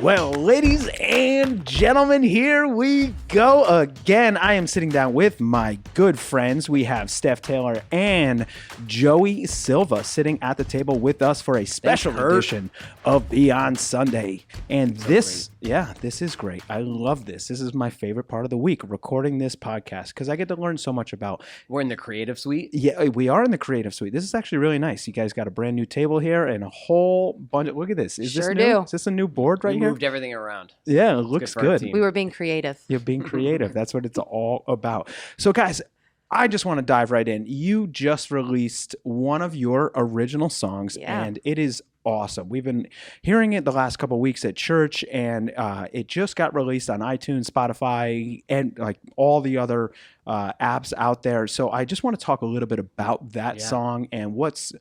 Well, ladies and gentlemen, here we go again. I am sitting down with my good friends. We have Steph Taylor and Joey Silva sitting at the table with us for a special edition of Beyond Sunday. And this is great. I love this. This is my favorite part of the week, recording this podcast, because I get to learn so much about. We're in the creative suite. Yeah, we are in the creative suite. This is actually really nice. You guys got a brand new table here and a whole bunch of, look at this. Is this new? Is this a new board right here? Moved everything around. Yeah, it looks good. We were being creative. You're being creative. That's what it's all about. So, guys, I just want to dive right in. You just released one of your original songs, and it is awesome. We've been hearing it the last couple of weeks at church, and it just got released on iTunes, Spotify, and like all the other apps out there. So I just want to talk a little bit about that song and what's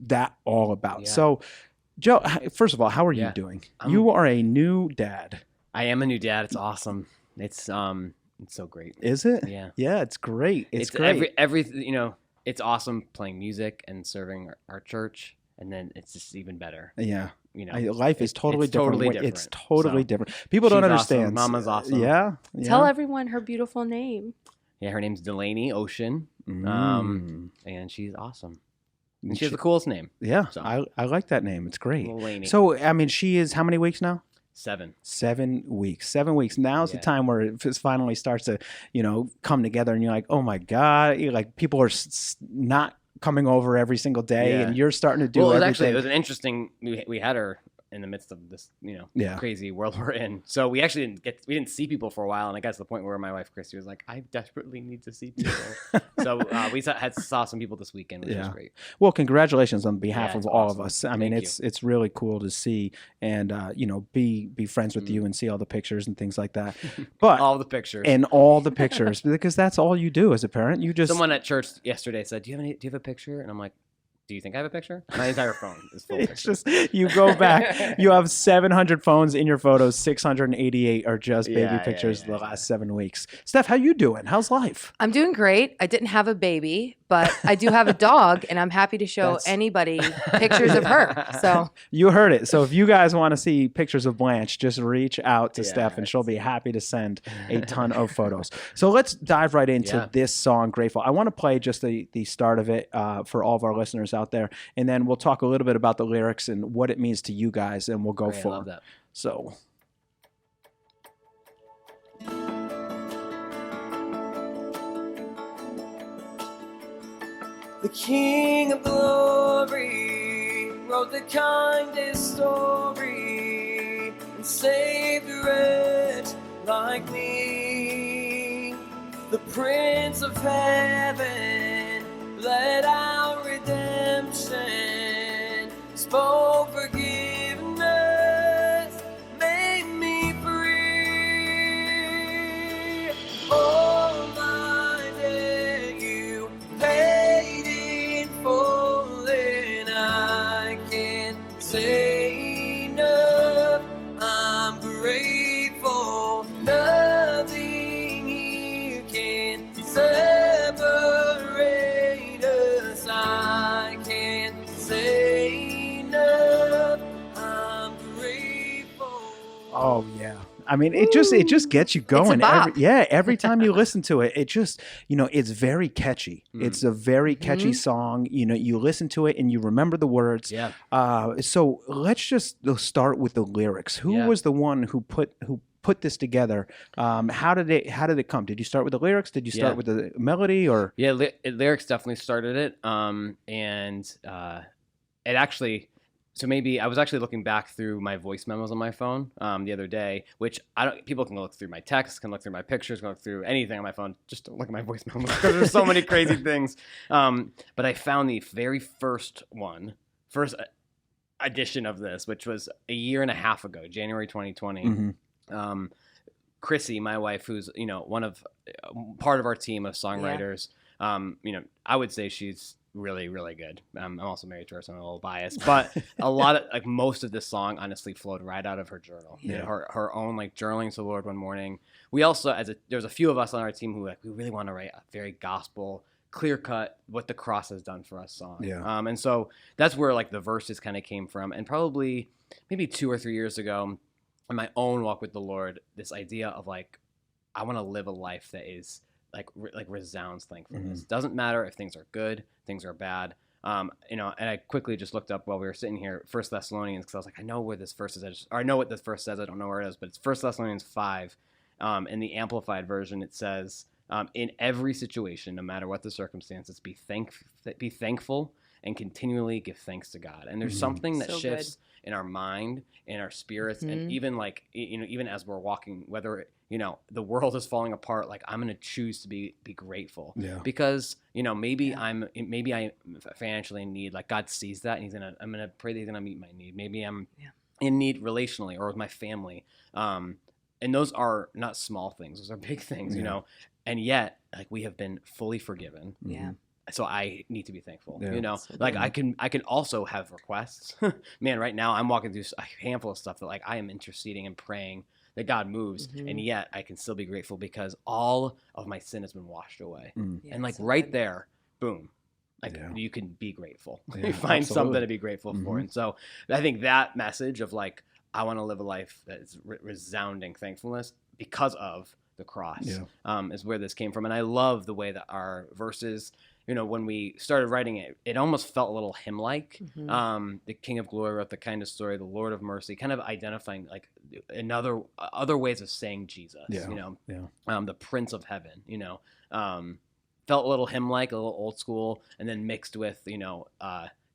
that all about. Yeah. So, Joe, first of all, how are you doing? You are a new dad. I am a new dad. It's awesome. It's so great. Is it? Yeah. Yeah, it's great. It's great. Every it's awesome playing music and serving our church, and then it's just even better. Yeah. Life is totally different. Totally different. It's totally different. People don't understand. Awesome. Mama's awesome. Yeah. Tell everyone her beautiful name. Yeah, her name's Delaney Ocean. And she's awesome. And she has the coolest name. Yeah, so. I like that name. It's great. Delaney. So, I mean, she is how many weeks now? 7. 7 weeks. 7 weeks. Now's the time where it finally starts to, come together, and you're like, oh my God, people are not coming over every single day, and you're starting to do everything. It was an interesting. We had her in the midst of this, crazy world we're in. So we actually didn't see people for a while, and I got to the point where my wife Christy was like, "I desperately need to see people." So we saw some people this weekend, which was great. Well, congratulations on behalf of all awesome. of us. I mean, it's really cool to see, and be friends with you and see all the pictures and things like that. But all the pictures because that's all you do as a parent. You just someone at church yesterday said, "Do you have a picture?" And I'm like, do you think I have a picture? My entire phone is full of pictures. Just, you go back, you have 700 phones in your photos, 688 are just baby pictures the last 7 weeks. Steph, how you doing? How's life? I'm doing great. I didn't have a baby, but I do have a dog, and I'm happy to show anybody pictures of her. So you heard it. So if you guys want to see pictures of Blanche, just reach out to Steph, and she'll be happy to send a ton of photos. So let's dive right into this song, Grateful. I want to play just the start of it for all of our listeners out there, and then we'll talk a little bit about the lyrics and what it means to you guys, and we'll go I love that. So. The King of Glory wrote the kindest story and saved a wretch like me. The Prince of Heaven led out redemption, spoke forgiveness, made me free. All my debt you paid in full, and I can't say enough. I'm grateful. Nothing here can separate us. I can't say enough. I'm grateful. Oh yeah. I mean, it just gets you going. Every time you listen to it, it just, it's very catchy. It's a very catchy song. You listen to it and you remember the words. Yeah. So let's just start with the lyrics. Who was the one who put this together? How did it come? Did you start with the lyrics? Did you start with the melody, or? Yeah, lyrics definitely started it. It actually. So maybe I was actually looking back through my voice memos on my phone the other day, which people can look through my texts, can look through my pictures, can look through anything on my phone. Just don't look at my voice memos because there's so many crazy things. But I found the very first edition of this, which was a year and a half ago, January 2020. Chrissy, my wife, who's part of our team of songwriters, I would say she's really, really good. I'm also married to her, so I'm a little biased. But most of this song honestly flowed right out of her journal. Yeah. Her own journaling to the Lord one morning. We also, there's a few of us on our team who we really want to write a very gospel, clear-cut, what the cross has done for us song. Yeah. And so that's where the verses kind of came from. And probably maybe 2 or 3 years ago, in my own walk with the Lord, this idea of like, I want to live a life that is like resounds thankfulness. Doesn't matter if things are good, things are bad. You know, and I quickly just looked up while we were sitting here, 1 Thessalonians, because I was like, I know where this verse is. I know what this verse says. I don't know where it is, but it's 1 Thessalonians 5. In the Amplified version, it says, in every situation, no matter what the circumstances, be thankful and continually give thanks to God. And there's something that shifts in our mind, in our spirits, and even like, you know, even as we're walking, whether, you know, the world is falling apart, like I'm going to choose to be grateful because, you know, maybe I'm financially in need. Like God sees that and I'm going to pray that he's going to meet my need. Maybe I'm in need relationally or with my family. And those are not small things. Those are big things, you know, and yet like we have been fully forgiven. Yeah. So I need to be thankful, you know, like I can also have requests, man. Right now I'm walking through a handful of stuff that like I am interceding and praying that God moves, and yet I can still be grateful because all of my sin has been washed away. And like there, boom, like you can be grateful. You find something to be grateful for. And so I think that message of like, I want to live a life that is resounding thankfulness because of the cross is where this came from. And I love the way that our verses, you know, when we started writing it, it almost felt a little hymn-like. The King of Glory wrote the kind of story, the Lord of Mercy, kind of identifying like other ways of saying Jesus, you know, the Prince of Heaven, you know, felt a little hymn-like, a little old school, and then mixed with, you know,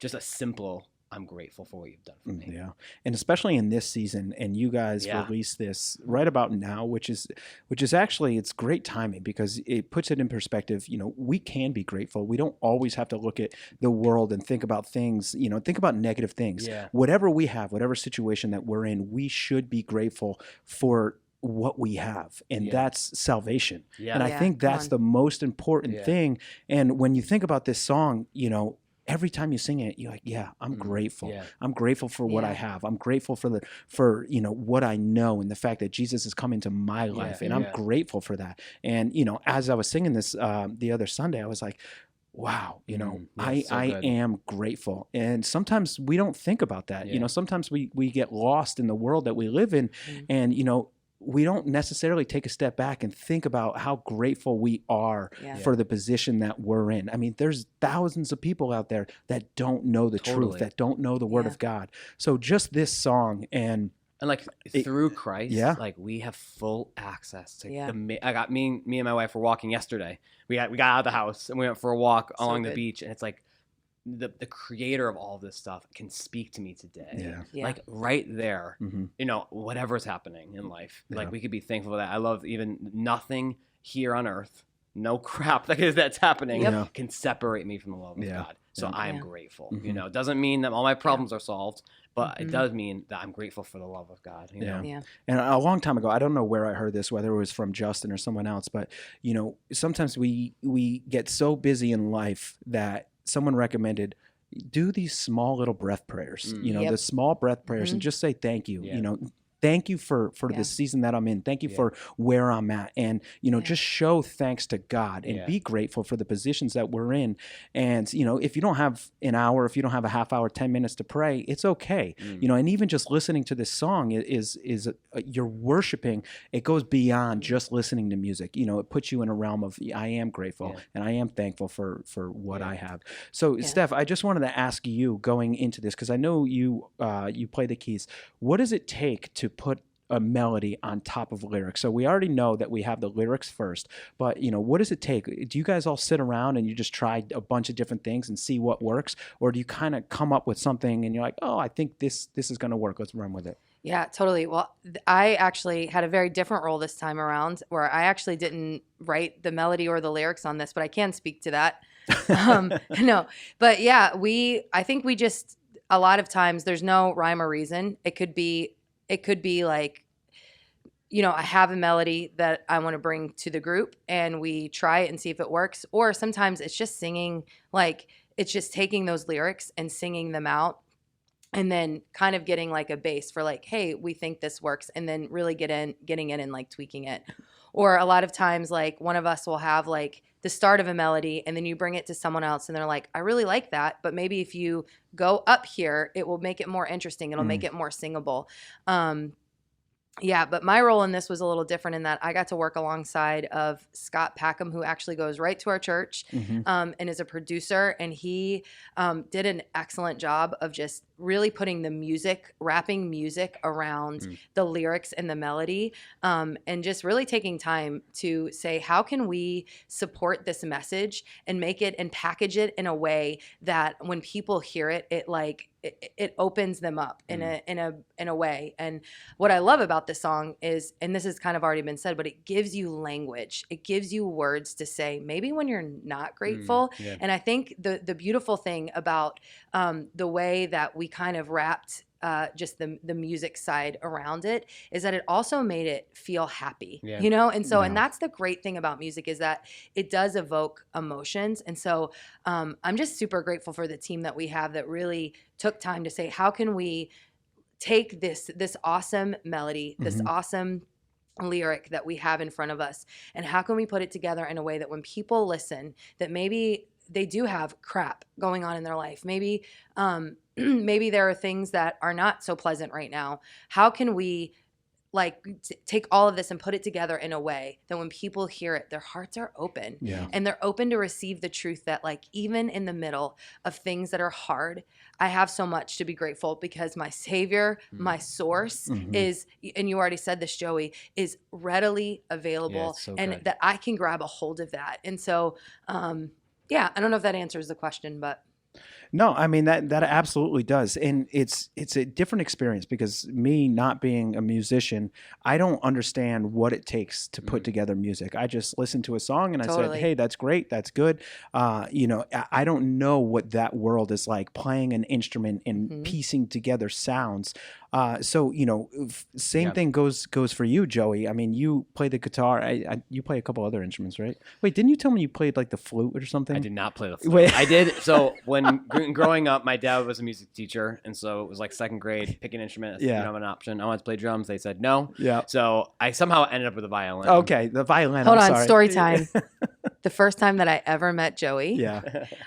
just a simple, I'm grateful for what you've done for me. Yeah. And especially in this season, and you guys release this right about now, which is actually, it's great timing because it puts it in perspective. You know, we can be grateful. We don't always have to look at the world and think about things, you know, think about negative things. Whatever we have, whatever situation that we're in, we should be grateful for what we have, and that's salvation. And I think that's the most important thing. And when you think about this song, you know, every time you sing it, you're like, I'm grateful. I'm grateful for what I have. I'm grateful for you know, what I know and the fact that Jesus has come into my life, and I'm grateful for that. And, you know, as I was singing this the other Sunday, I was like, wow, you know, I am grateful. And sometimes we don't think about that. You know, sometimes we get lost in the world that we live in, and, you know, we don't necessarily take a step back and think about how grateful we are for the position that we're in. I mean, there's thousands of people out there that don't know the truth, that don't know the word of God. So just this song and like through Christ, like we have full access to I got me and my wife were walking yesterday. We got out of the house and we went for a walk along the beach, and it's like the creator of all this stuff can speak to me today. Like right there, you know, whatever's happening in life, like we could be thankful for that. I love even nothing here on earth, no crap that's happening can separate me from the love of God. So I am grateful. You know, it doesn't mean that all my problems are solved, but it does mean that I'm grateful for the love of God. You know? And a long time ago, I don't know where I heard this, whether it was from Justin or someone else, but, you know, sometimes we get so busy in life that someone recommended do these small little breath prayers, you know, the small breath prayers, and just say thank you, you know, thank you for the season that I'm in. Thank you for where I'm at. And, you know, just show thanks to God and be grateful for the positions that we're in. And, you know, if you don't have an hour, if you don't have a half hour, 10 minutes to pray, it's okay. You know, and even just listening to this song is you're worshiping. It goes beyond just listening to music. You know, it puts you in a realm of, I am grateful and I am thankful for what I have. So Steph, I just wanted to ask you going into this, because I know you play the keys. What does it take to put a melody on top of lyrics? So we already know that we have the lyrics first, but, you know, what does it take? Do you guys all sit around and you just try a bunch of different things and see what works? Or do you kind of come up with something and you're like, oh, I think this is going to work. Let's run with it. Yeah, totally. Well, I actually had a very different role this time around, where I actually didn't write the melody or the lyrics on this, but I can speak to that. No, but yeah, I think we just, a lot of times there's no rhyme or reason. It could be like, you know, I have a melody that I want to bring to the group and we try it and see if it works. Or sometimes it's just singing, like it's just taking those lyrics and singing them out, and then kind of getting like a base for like, hey, we think this works, and then really getting in and like tweaking it. Or a lot of times, like one of us will have like the start of a melody, and then you bring it to someone else and they're like, I really like that, but maybe if you go up here, it will make it more interesting. It'll make it more singable. Yeah, but my role in this was a little different in that I got to work alongside of Scott Packham, who actually goes right to our church and is a producer. And he did an excellent job of just really putting the music, wrapping music around the lyrics and the melody, and just really taking time to say, how can we support this message and make it and package it in a way that when people hear it, it opens them up in a way. And what I love about this song is, and this has kind of already been said, but it gives you language. It gives you words to say maybe when you're not grateful. And I think the beautiful thing about the way that we kind of wrapped just the music side around it is that it also made it feel happy, you know? And so, and that's the great thing about music is that it does evoke emotions. And so I'm just super grateful for the team that we have that really took time to say, how can we take this awesome melody, this awesome lyric that we have in front of us, and how can we put it together in a way that when people listen, that maybe they do have crap going on in their life. Maybe maybe there are things that are not so pleasant right now. How can we take all of this and put it together in a way that when people hear it, their hearts are open and they're open to receive the truth that even in the middle of things that are hard, I have so much to be grateful because my Savior, my source is, and you already said this, Joey, is readily available and that I can grab a hold of that. And so, I don't know if that answers the question, but. No, I mean that absolutely does, and it's a different experience because me not being a musician, I don't understand what it takes to put together music. I just listened to a song and I said, "Hey, that's great, that's good." I don't know what that world is like playing an instrument and piecing together sounds. Same thing goes for you, Joey. I mean, you play the guitar. You play a couple other instruments, right? Wait, didn't you tell me you played like the flute or something? I did not play the flute. Wait. I did. So when growing up, my dad was a music teacher, and so it was like second grade, pick an instrument. You don't have an option. I wanted to play drums. They said no. Yeah. So I somehow ended up with a violin. Okay, the violin. Hold on, story time. The first time that I ever met Joey,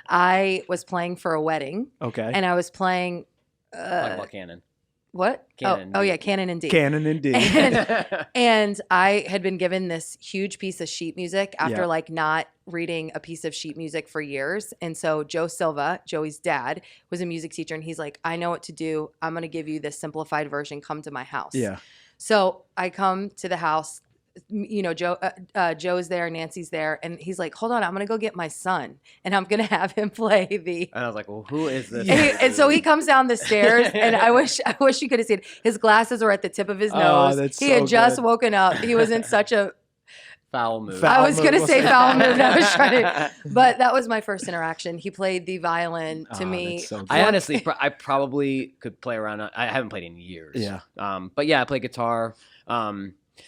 I was playing for a wedding. Okay. And I was playing. Talk about Canon. What? Canon. Oh yeah, Canon and D. Canon and D. And I had been given this huge piece of sheet music after not reading a piece of sheet music for years. And so Joe Silva, Joey's dad, was a music teacher, and he's like, I know what to do. I'm going to give you this simplified version. Come to my house. Yeah. So I come to the house. Joe's there, Nancy's there, and he's like, hold on, I'm going to go get my son, and I'm going to have him play the... And I was like, well, who is this? And so he comes down the stairs, and I wish you could have seen. His glasses were at the tip of his nose. He had just woken up. He was in such a... Foul move. I was going to say foul move. I was trying to... But that was my first interaction. He played the violin to me. So I honestly, I probably could play around. I haven't played in years. Yeah. But yeah, I play guitar.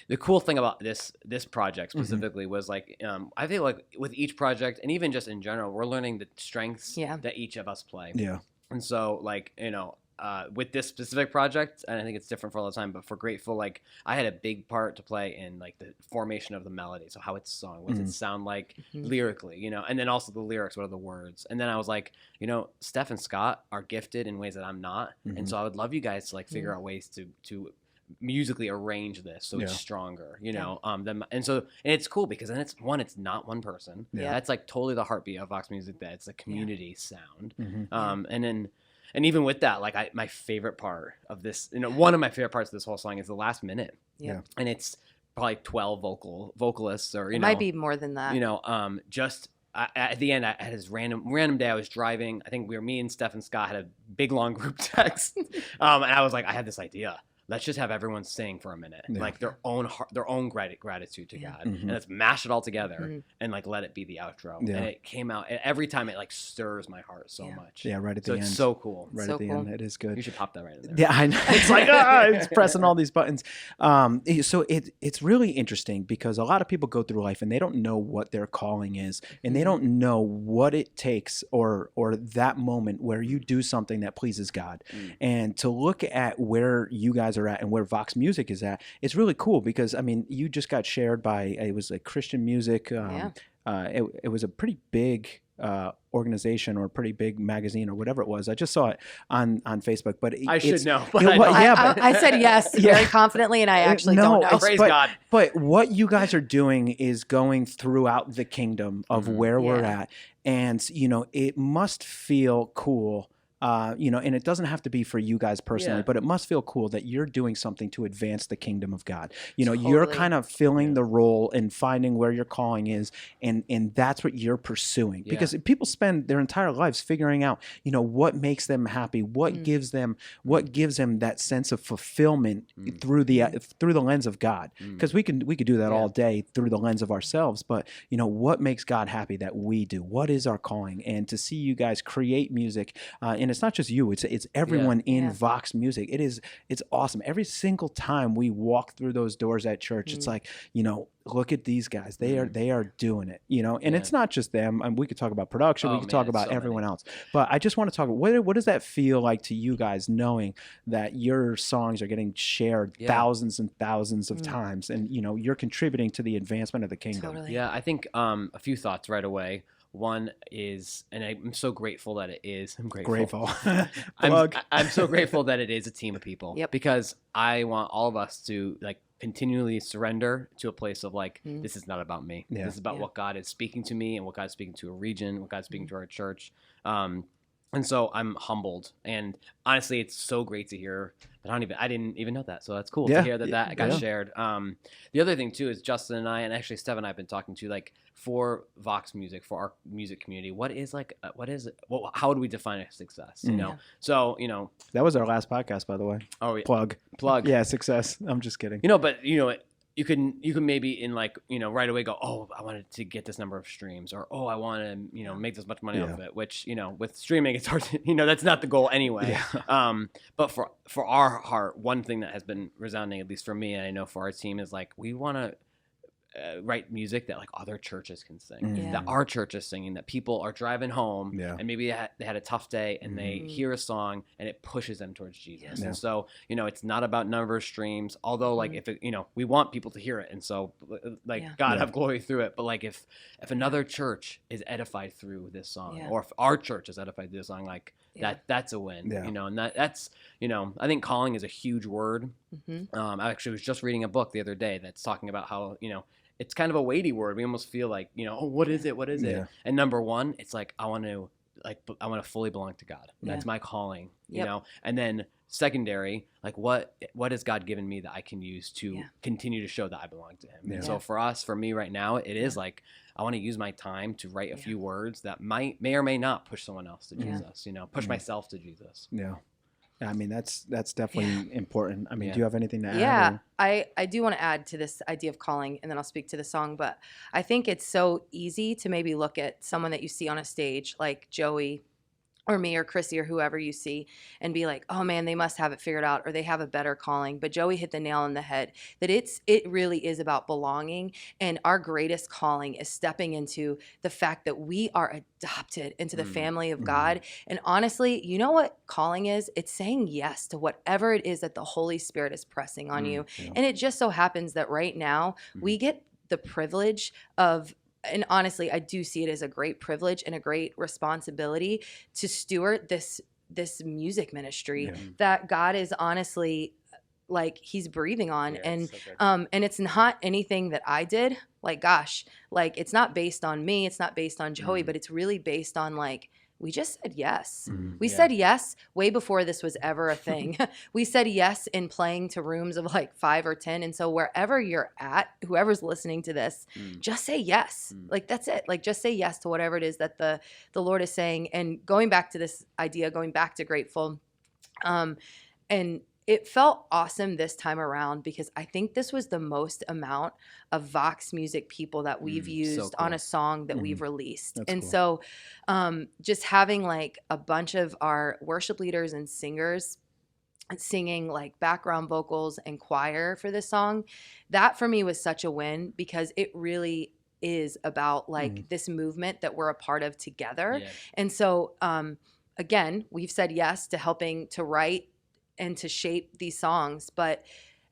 The cool thing about this project specifically was I feel like with each project and even just in general, we're learning the strengths that each of us play. Yeah. And so with this specific project, and I think it's different for all the time, but for Grateful, I had a big part to play in the formation of the melody. So how it's sung, what's it sound like lyrically, and then also the lyrics, what are the words? And then I was like, Steph and Scott are gifted in ways that I'm not. And so I would love you guys to figure out ways to musically arrange this so it's stronger, and it's cool because then it's not one person. That's totally the heartbeat of Vox Music, that it's a community sound. And even with that, my favorite part of this, one of my favorite parts of this whole song is the last minute. Yeah. And it's probably 12 vocalists, or it might be more than that. At the end, I had this random day. I was driving. I think me and Steph and Scott had a big long group text, and I was like, I had this idea. Let's just have everyone sing for a minute, their own gratitude to God, and let's mash it all together and let it be the outro. And it came out, and every time it stirs my heart so much. Yeah, right at the end. So it's so cool. Right at the end, it is good. You should pop that right in there. Yeah, I know. It's it's pressing all these buttons. So it's really interesting because a lot of people go through life and they don't know what their calling is, and they don't know what it takes or that moment where you do something that pleases God, and to look at where you guys are at and where Vox Music is at, it's really cool because you just got shared by, it was Christian music. It was a pretty big organization or a pretty big magazine or whatever it was. I just saw it on Facebook, but I should know. But I said yes very confidently, and I actually don't know. Praise God. But what you guys are doing is going throughout the kingdom of where we're at. And, it must feel cool. And it doesn't have to be for you guys personally, but it must feel cool that you're doing something to advance the kingdom of God. You're kind of filling the role and finding where your calling is, and that's what you're pursuing. Because people spend their entire lives figuring out, what makes them happy, what gives them that sense of fulfillment through the lens of God. Because we could do that all day through the lens of ourselves, but what makes God happy that we do? What is our calling? And to see you guys create music, and it's not just you, it's everyone in Vox Music. It's awesome. Every single time we walk through those doors at church, it's like, look at these guys. They are doing it, and it's not just them. We could talk about production. We could talk about everyone else, but I just want to talk about what does that feel like to you guys, knowing that your songs are getting shared thousands and thousands of times, and you're contributing to the advancement of the kingdom. Totally. Yeah, I think a few thoughts right away. One is, and I'm so grateful that it is. I'm grateful. I'm so grateful that it is a team of people. Because I want all of us to continually surrender to a place of this is not about me. This is about what God is speaking to me and what God's speaking to a region, what God's speaking to our church. And so I'm humbled, and honestly, it's so great to hear. But I didn't even know that, so that's cool to hear that got shared. The other thing too is Justin and I, and actually Steph and I have been talking to for Vox Music, for our music community. How would we define a success? So that was our last podcast, by the way. Oh, yeah. Plug. Yeah, success. I'm just kidding. But you can maybe in right away go, oh, I wanted to get this number of streams, or oh, I want to make this much money off of it, which with streaming it's hard to, that's not the goal anyway. But for our heart, one thing that has been resounding, at least for me, and I know for our team, is we want to write music that other churches can sing, that our church is singing, that people are driving home and maybe they had a tough day and they hear a song and it pushes them towards Jesus. And so it's not about number of streams, although if it, we want people to hear it, and so God have glory through it, but if another church is edified through this song, or if our church is edified through this song, that's a win. And that's I think calling is a huge word. I actually was just reading a book the other day that's talking about how it's kind of a weighty word. We almost feel oh, what is it? What is it? And number one, it's I want to fully belong to God. That's my calling, you know. And then secondary, what has God given me that I can use to continue to show that I belong to Him? And so for me right now, it is I want to use my time to write a few words that may or may not push someone else to Jesus. Push myself to Jesus. Yeah. I mean, that's definitely important. I mean, do you have anything to add? Yeah, I do want to add to this idea of calling, and then I'll speak to the song. But I think it's so easy to maybe look at someone that you see on a stage like Joey or me or Chrissy or whoever you see and be like, oh man, they must have it figured out, or they have a better calling. But Joey hit the nail on the head, that it really is about belonging. And our greatest calling is stepping into the fact that we are adopted into the family of God. And honestly, you know what calling is? It's saying yes to whatever it is that the Holy Spirit is pressing on you. And it just so happens that right now we get the privilege of, and honestly, I do see it as a great privilege and a great responsibility to steward this music ministry that God is honestly He's breathing on. And and it's not anything that I did. It's not based on me. It's not based on Joey, but it's really based on we just said yes. We said yes way before this was ever a thing. We said yes in playing to rooms of 5 or 10. And so wherever you're at, whoever's listening to this, just say yes. That's it. Just say yes to whatever it is that the Lord is saying. And going back to this idea, going back to grateful, and it felt awesome this time around because I think this was the most amount of Vox Music people that we've used on a song that we've released. That's and cool. So just having a bunch of our worship leaders and singers singing background vocals and choir for this song, that for me was such a win because it really is about this movement that we're a part of together. And so again, we've said yes to helping to write and to shape these songs, but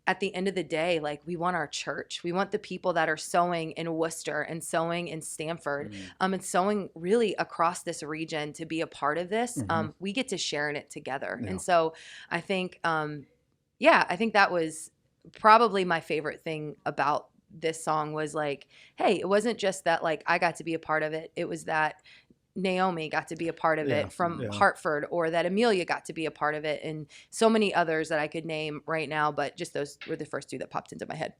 at the end of the day, like we want our church, we want the people that are sowing in Worcester and sowing in Stamford, and sowing really across this region to be a part of this. We get to share in it together. And so I think, I think that was probably my favorite thing about this song was like, hey, it wasn't just that like I got to be a part of it. It was that Naomi got to be a part of it from Hartford, or that Amelia got to be a part of it, and so many others that I could name right now, but just those were the first two that popped into my head.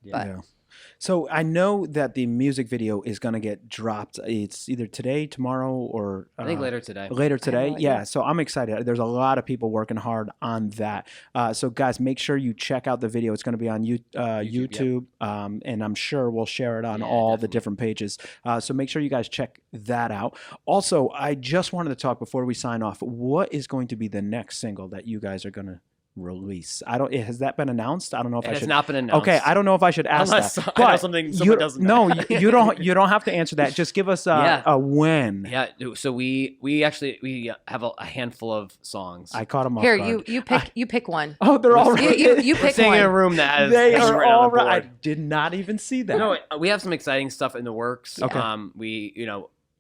So I know that the music video is going to get dropped. It's either today, tomorrow, or I think later today. Later today, yeah. So I'm excited. There's a lot of people working hard on that. So guys, make sure you check out the video. It's going to be on YouTube, and I'm sure we'll share it on all the different pages. So make sure you guys check that out. Also, I just wanted to talk before we sign off. What is going to be the next single that you guys are going to release? Has that been announced? I don't know if it I should. has not been announced. Okay, I don't know if I should ask Unless that. I know something someone doesn't know. No, you don't. You don't have to answer that. Just give us a when. Yeah. So we actually have a handful of songs. I caught them off Here, guard. you pick one. Oh, they're all right. You We're pick sitting one. in a room that has They has are written on all the right. I board. did not even see that. No, we have some exciting stuff in the works. Okay. We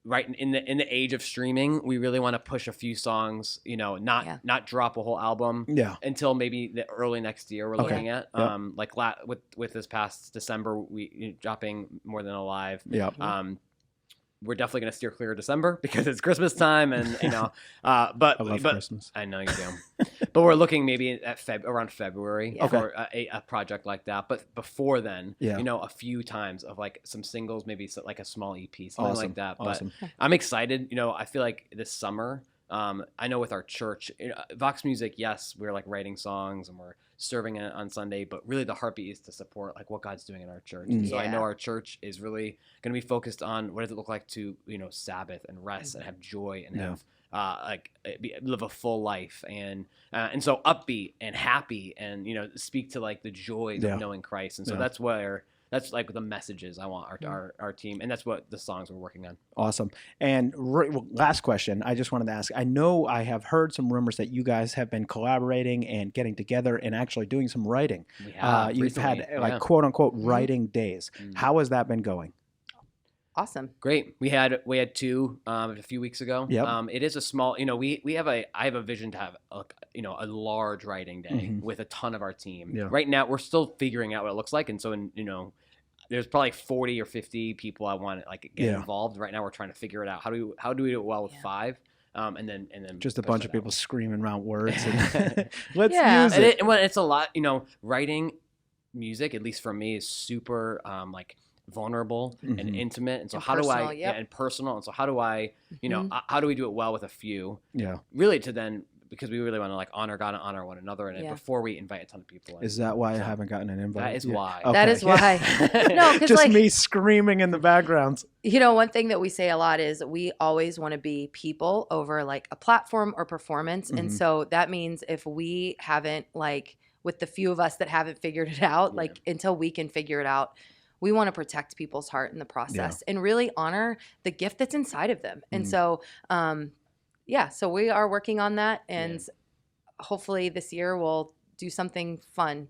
right in the age of streaming, we really want to push a few songs, not drop a whole album until maybe the early next year we're looking at. Like with this past December, we dropping More Than Alive. We're definitely going to steer clear of December because it's Christmas time, and but I love Christmas. I know you do. But we're looking maybe at around February for a project like that. But before then, a few times of like some singles, maybe like a small EP, something like that. Awesome. But I'm excited. I feel like this summer, I know with our church, Vox Music, yes, we're like writing songs and we're serving it on Sunday, but really the heartbeat is to support like what God's doing in our church. And so I know our church is really going to be focused on what does it look like to, Sabbath and rest and have joy and have live a full life, and so upbeat and happy, and speak to like the joys of knowing Christ. And so that's like the messages I want our team, and that's what the songs we're working on. Awesome. And last question, I just wanted to ask. I know I have heard some rumors that you guys have been collaborating and getting together and actually doing some writing. We have. You've had like quote unquote writing days. How has that been going? Awesome. Great. We had two a few weeks ago. Yep. It is a small, I have a vision to have a large writing day with a ton of our team. Yeah. Right now we're still figuring out what it looks like, and so there's probably 40 or 50 people I want to like get involved. Right now we're trying to figure it out. How do we do it well with 5? And then just a bunch of people screaming around words. And let's use it. And it's a lot. Writing music, at least for me, is super like vulnerable and intimate, and so how personal, do I and personal, and so how do I how do we do it well with a few, really, to then, because we really want to like honor God and honor one another in it before we invite a ton of people in. Is that why I haven't gotten an invite? That is why. Okay. That is why. No, because just like, me screaming in the background. One thing that we say a lot is we always want to be people over like a platform or performance. And so that means if we haven't, like with the few of us that haven't figured it out, like until we can figure it out, we want to protect people's heart in the process and really honor the gift that's inside of them. And so, so we are working on that, and hopefully this year we'll do something fun.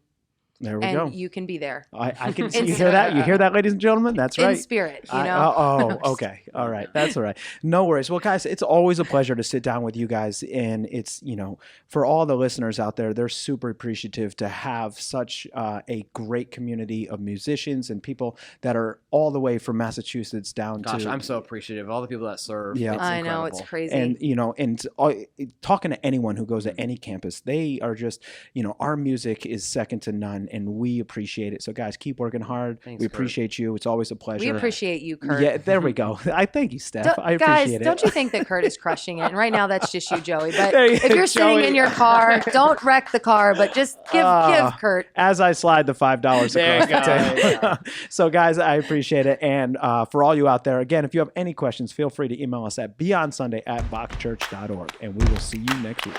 There we go. You can be there. I can see. You hear that? You hear that, ladies and gentlemen? That's right. In spirit, okay. All right. That's all right. No worries. Well, guys, it's always a pleasure to sit down with you guys. And it's, for all the listeners out there, they're super appreciative to have such a great community of musicians and people that are all the way from Massachusetts down to. Gosh, I'm so appreciative of all the people that serve. Yeah. I know, it's crazy. And, talking to anyone who goes to any campus, they are just, our music is second to none. And we appreciate it. So, guys, keep working hard. Thanks, we appreciate Kurt. you. It's always a pleasure. We appreciate you, Kurt. Yeah, there we go. I thank you, Steph. I appreciate guys, it. don't you think that Kurt is crushing it? And right now, that's just you, Joey. But Hey, if you're sitting Joey. in your car, don't wreck the car, but just give Kurt. As I slide the $5 across There you go. the table. So, guys, I appreciate it. And for all you out there, again, if you have any questions, feel free to email us at beyondsunday@voxchurch.org. And we will see you next week.